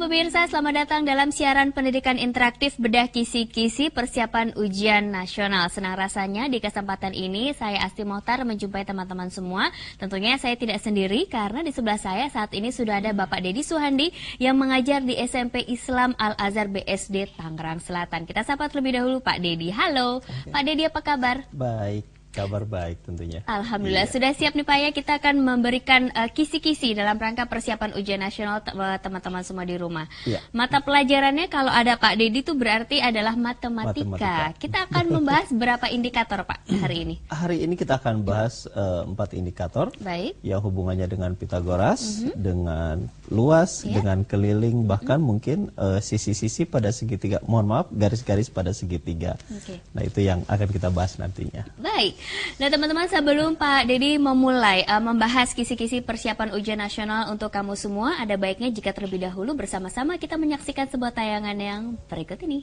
pemirsa, selamat datang dalam siaran pendidikan interaktif Bedah Kisi-Kisi Persiapan Ujian Nasional. Senang rasanya di kesempatan ini saya Asti Mohtar menjumpai teman-teman semua. Tentunya saya tidak sendiri karena di sebelah saya saat ini sudah ada Bapak Dedi Suhandi yang mengajar di SMP Islam Al-Azhar BSD Tangerang Selatan. Kita sapa terlebih dahulu Pak Dedi. Halo, Pak Dedi, apa kabar? Baik. Kabar baik tentunya. Alhamdulillah, sudah siap nih Pak ya, kita akan memberikan kisi-kisi dalam rangka persiapan ujian nasional teman-teman semua di rumah. Ya. Mata pelajarannya kalau ada Pak Dedi itu berarti adalah matematika. Kita akan membahas berapa indikator Pak hari ini? Hari ini kita akan bahas 4 indikator. Baik. Yang hubungannya dengan Pitagoras, dengan luas, dengan keliling, bahkan mungkin sisi-sisi pada segitiga. Mohon maaf, garis-garis pada segitiga. Nah itu yang akan kita bahas nantinya. Baik. Nah teman-teman, sebelum Pak Dedi memulai membahas kisi-kisi persiapan ujian nasional untuk kamu semua, ada baiknya jika terlebih dahulu bersama-sama kita menyaksikan sebuah tayangan yang berikut ini.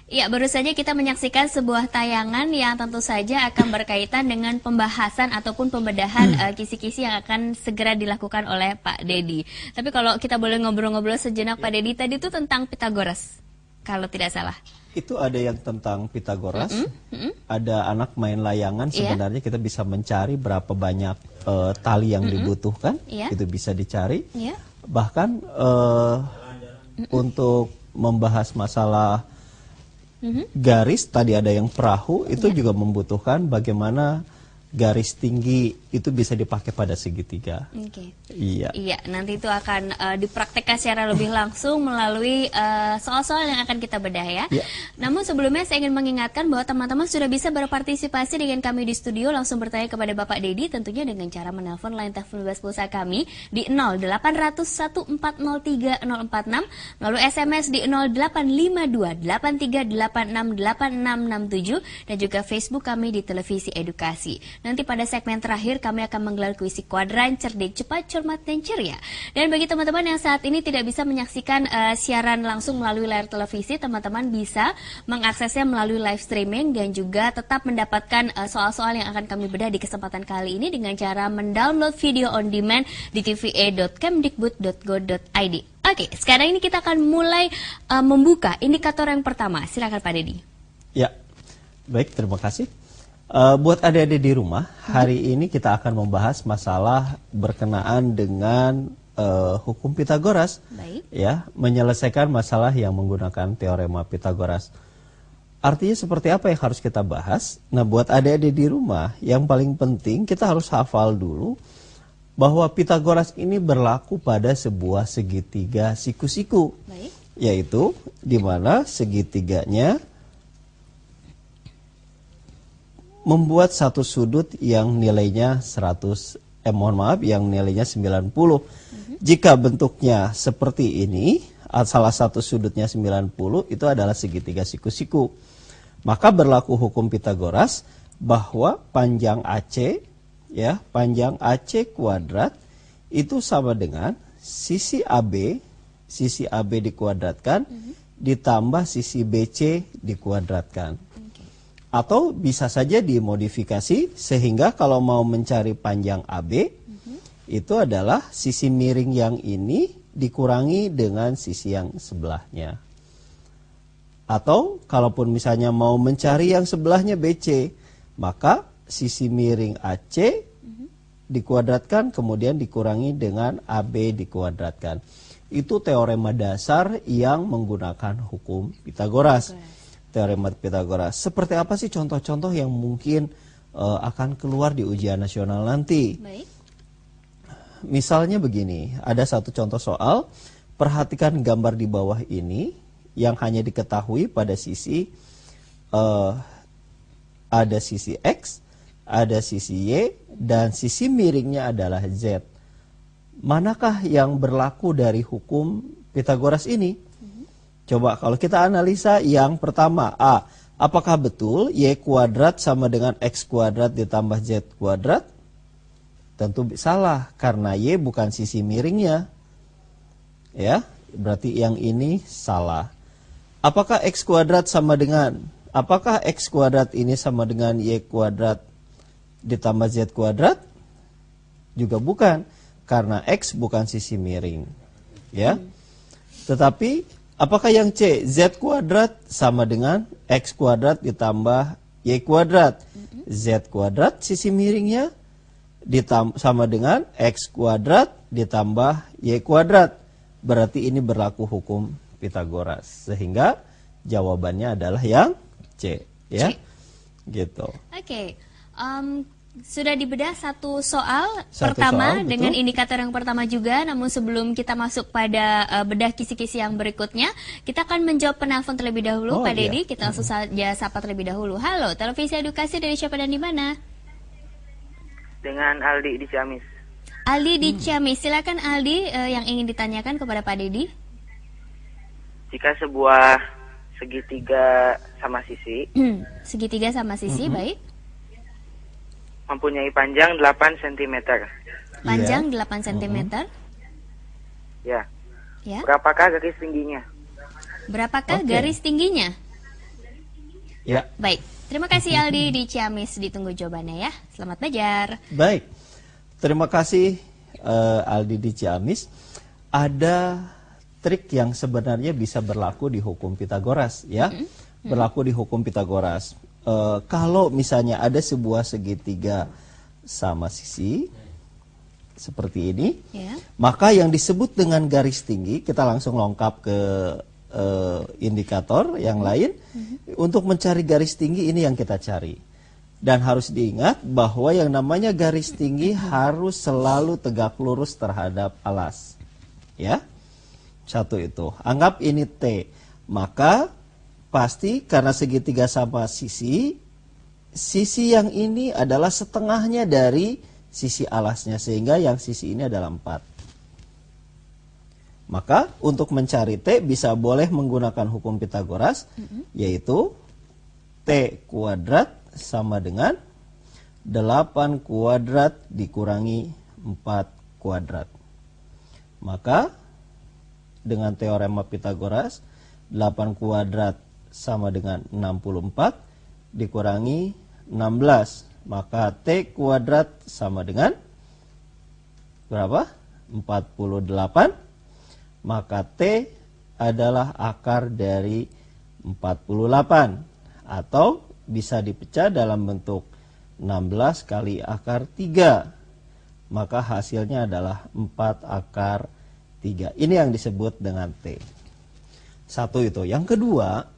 Ya, baru saja kita menyaksikan sebuah tayangan yang tentu saja akan berkaitan dengan pembahasan ataupun pembedahan kisi-kisi yang akan segera dilakukan oleh Pak Dedi. Tapi kalau kita boleh ngobrol-ngobrol sejenak Pak Dedi, tadi itu tentang Pitagoras, kalau tidak salah. Itu ada yang tentang Pitagoras, ada anak main layangan, sebenarnya kita bisa mencari berapa banyak tali yang dibutuhkan, itu bisa dicari. Bahkan untuk membahas masalah garis, tadi ada yang perahu, itu juga membutuhkan bagaimana garis tinggi itu bisa dipakai pada segitiga. Iya. Iya, nanti itu akan dipraktekkan secara lebih langsung melalui soal-soal yang akan kita bedah ya. Namun sebelumnya saya ingin mengingatkan bahwa teman-teman sudah bisa berpartisipasi dengan kami di studio, langsung bertanya kepada Bapak Dedi, tentunya dengan cara menelpon line telepon bebas pulsa kami di 0800 1403 046, lalu SMS di 0852 8386 8667 dan juga Facebook kami di Televisi Edukasi. Nanti pada segmen terakhir kami akan menggelar kuisi kuadran cerdik, cepat, cermat, dan ceria. Dan bagi teman-teman yang saat ini tidak bisa menyaksikan siaran langsung melalui layar televisi, teman-teman bisa mengaksesnya melalui live streaming dan juga tetap mendapatkan soal-soal yang akan kami bedah di kesempatan kali ini dengan cara mendownload video on demand di tva.kemdikbud.go.id. Oke, sekarang ini kita akan mulai membuka indikator yang pertama. Silakan Pak Dedi. Ya, baik, terima kasih. Buat adik-adik di rumah, hari ini kita akan membahas masalah berkenaan dengan hukum Pitagoras. Ya, menyelesaikan masalah yang menggunakan teorema Pitagoras. Artinya seperti apa yang harus kita bahas? Nah, buat adik-adik di rumah, yang paling penting kita harus hafal dulu bahwa Pitagoras ini berlaku pada sebuah segitiga siku-siku. Yaitu di mana segitiganya membuat satu sudut yang nilainya yang nilainya 90. Jika bentuknya seperti ini, salah satu sudutnya 90, itu adalah segitiga siku-siku. Maka berlaku hukum Pitagoras bahwa panjang AC, ya, panjang AC kuadrat itu sama dengan sisi AB dikuadratkan ditambah sisi BC dikuadratkan. Atau bisa saja dimodifikasi sehingga kalau mau mencari panjang AB, itu adalah sisi miring yang ini dikurangi dengan sisi yang sebelahnya. Atau kalaupun misalnya mau mencari yang sebelahnya BC, maka sisi miring AC dikuadratkan kemudian dikurangi dengan AB dikuadratkan. Itu teorema dasar yang menggunakan hukum Pitagoras. Teorema Pitagoras. Seperti apa sih contoh-contoh yang mungkin akan keluar di ujian nasional nanti? Misalnya begini, ada satu contoh soal, perhatikan gambar di bawah ini yang hanya diketahui pada sisi ada sisi X, ada sisi Y, dan sisi miringnya adalah Z. Manakah yang berlaku dari hukum Pitagoras ini? Coba kalau kita analisa yang pertama, A. Apakah betul Y kuadrat sama dengan X kuadrat ditambah Z kuadrat? Tentu salah, karena Y bukan sisi miringnya. Ya, berarti yang ini salah. Apakah X kuadrat apakah X kuadrat ini sama dengan Y kuadrat ditambah Z kuadrat? Juga bukan, karena X bukan sisi miring. Ya. Tetapi apakah yang C, Z kuadrat sama dengan X kuadrat ditambah Y kuadrat? Z kuadrat sisi miringnya sama dengan X kuadrat ditambah Y kuadrat. Berarti ini berlaku hukum Pitagoras. Sehingga jawabannya adalah yang C. Ya, C. Gitu. Oke. Sudah dibedah satu soal pertama dengan indikator yang pertama juga. Namun sebelum kita masuk pada bedah kisi-kisi yang berikutnya, kita akan menjawab penelpon terlebih dahulu. Pak Dedi, kita langsung saja sapa terlebih dahulu. Halo, Televisi Edukasi, dari siapa dan di mana? Dengan Aldi di Ciamis. Aldi di Ciamis, silakan Aldi, yang ingin ditanyakan kepada Pak Dedi. Jika sebuah segitiga sama sisi, segitiga sama sisi, baik, mempunyai panjang 8 cm. Panjang 8 cm. Ya. Ya. Berapakah garis tingginya? Berapakah garis tingginya? Ya. Baik. Terima kasih Aldi di Ciamis, ditunggu jawabannya ya. Selamat belajar. Baik. Terima kasih Aldi di Ciamis. Ada trik yang sebenarnya bisa berlaku di hukum Pitagoras ya. Berlaku di hukum Pitagoras. Kalau misalnya ada sebuah segitiga sama sisi seperti ini, maka yang disebut dengan garis tinggi, kita langsung lengkap ke indikator yang lain. Untuk mencari garis tinggi ini yang kita cari. Dan harus diingat bahwa yang namanya garis tinggi harus selalu tegak lurus terhadap alas. Ya. Satu itu. Anggap ini T. Maka pasti karena segitiga sama sisi yang ini adalah setengahnya dari sisi alasnya, sehingga yang sisi ini adalah 4. Maka untuk mencari T bisa boleh menggunakan hukum Pitagoras, yaitu T kuadrat sama dengan 8 kuadrat dikurangi 4 kuadrat. Maka dengan teorema Pitagoras, 8 kuadrat sama dengan 64 dikurangi 16. Maka T kuadrat sama dengan berapa? 48. Maka T adalah akar dari 48. Atau bisa dipecah dalam bentuk 16 kali akar 3. Maka hasilnya adalah 4 akar 3. Ini yang disebut dengan T. Satu itu. Yang kedua,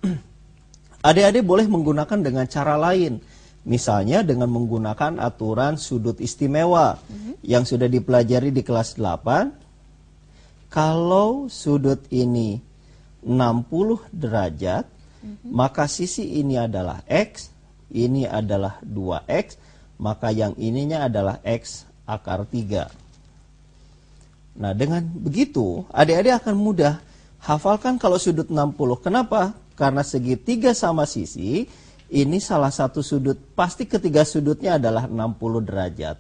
adik-adik boleh menggunakan dengan cara lain. Misalnya dengan menggunakan aturan sudut istimewa yang sudah dipelajari di kelas 8. Kalau sudut ini 60 derajat, maka sisi ini adalah X, ini adalah 2X, maka yang ininya adalah X akar 3. Nah, dengan begitu, adik-adik akan mudah hafalkan kalau sudut 60. Kenapa? Karena segitiga sama sisi, ini salah satu sudut, pasti ketiga sudutnya adalah 60 derajat.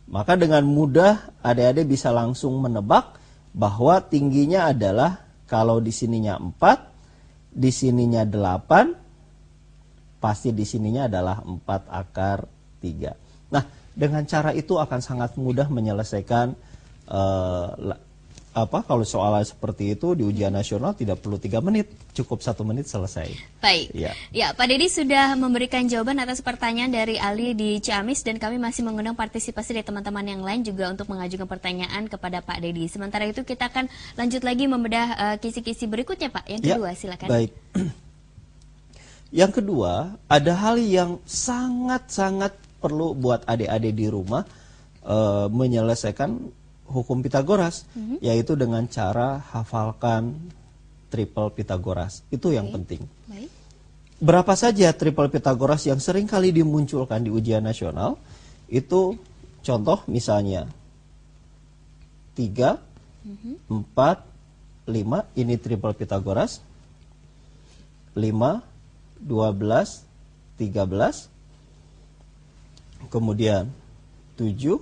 Maka dengan mudah adik-adik bisa langsung menebak bahwa tingginya adalah, kalau di sininya 4, di sininya 8, pasti di sininya adalah 4 akar 3. Nah, dengan cara itu akan sangat mudah menyelesaikan kalau soal seperti itu di ujian nasional tidak perlu 3 menit, cukup 1 menit selesai. Baik. Ya, Pak Dedi sudah memberikan jawaban atas pertanyaan dari Ali di Ciamis, dan kami masih mengundang partisipasi dari teman-teman yang lain juga untuk mengajukan pertanyaan kepada Pak Dedi. Sementara itu kita akan lanjut lagi membedah kisi-kisi berikutnya, Pak. Yang kedua, silakan. Baik. Yang kedua, ada hal yang sangat-sangat perlu buat adik-adik di rumah menyelesaikan hukum Pitagoras, yaitu dengan cara hafalkan triple Pitagoras. Itu yang penting. berapa saja triple Pitagoras yang sering kali dimunculkan di ujian nasional? Itu contoh misalnya 3, 4, 5, ini triple Pitagoras. 5, 12, 13. Kemudian 7,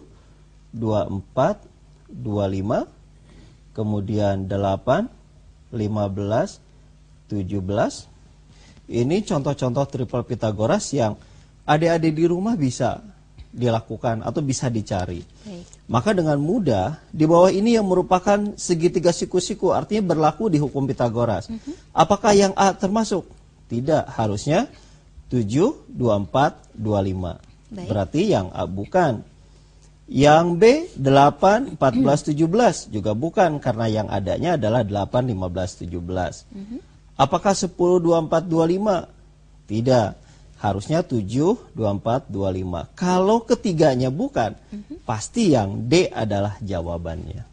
24, 25. Kemudian 8, 15, 17. Ini contoh-contoh triple Pitagoras yang adik-adik di rumah bisa dilakukan atau bisa dicari. Baik. Maka dengan mudah, di bawah ini yang merupakan segitiga siku-siku, artinya berlaku di hukum Pitagoras. Apakah yang A termasuk? Tidak, harusnya 7, 24, 25. Baik. Berarti yang A bukan. Yang B 8, 14, 17 juga bukan, karena yang adanya adalah 8, 15, 17. Apakah 10, 24, 25? Tidak. Harusnya 7, 24, 25. Kalau ketiganya bukan, pasti yang D adalah jawabannya.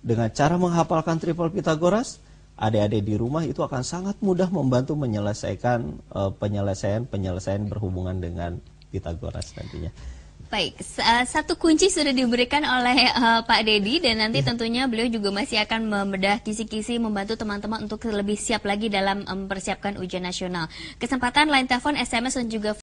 Dengan cara menghafalkan triple Pitagoras, adik-adik di rumah itu akan sangat mudah membantu menyelesaikan penyelesaian berhubungan dengan Pitagoras nantinya. Baik, satu kunci sudah diberikan oleh Pak Dedi, dan nanti tentunya beliau juga masih akan membedah kisi-kisi, membantu teman-teman untuk lebih siap lagi dalam mempersiapkan ujian nasional. Kesempatan line telepon, SMS dan juga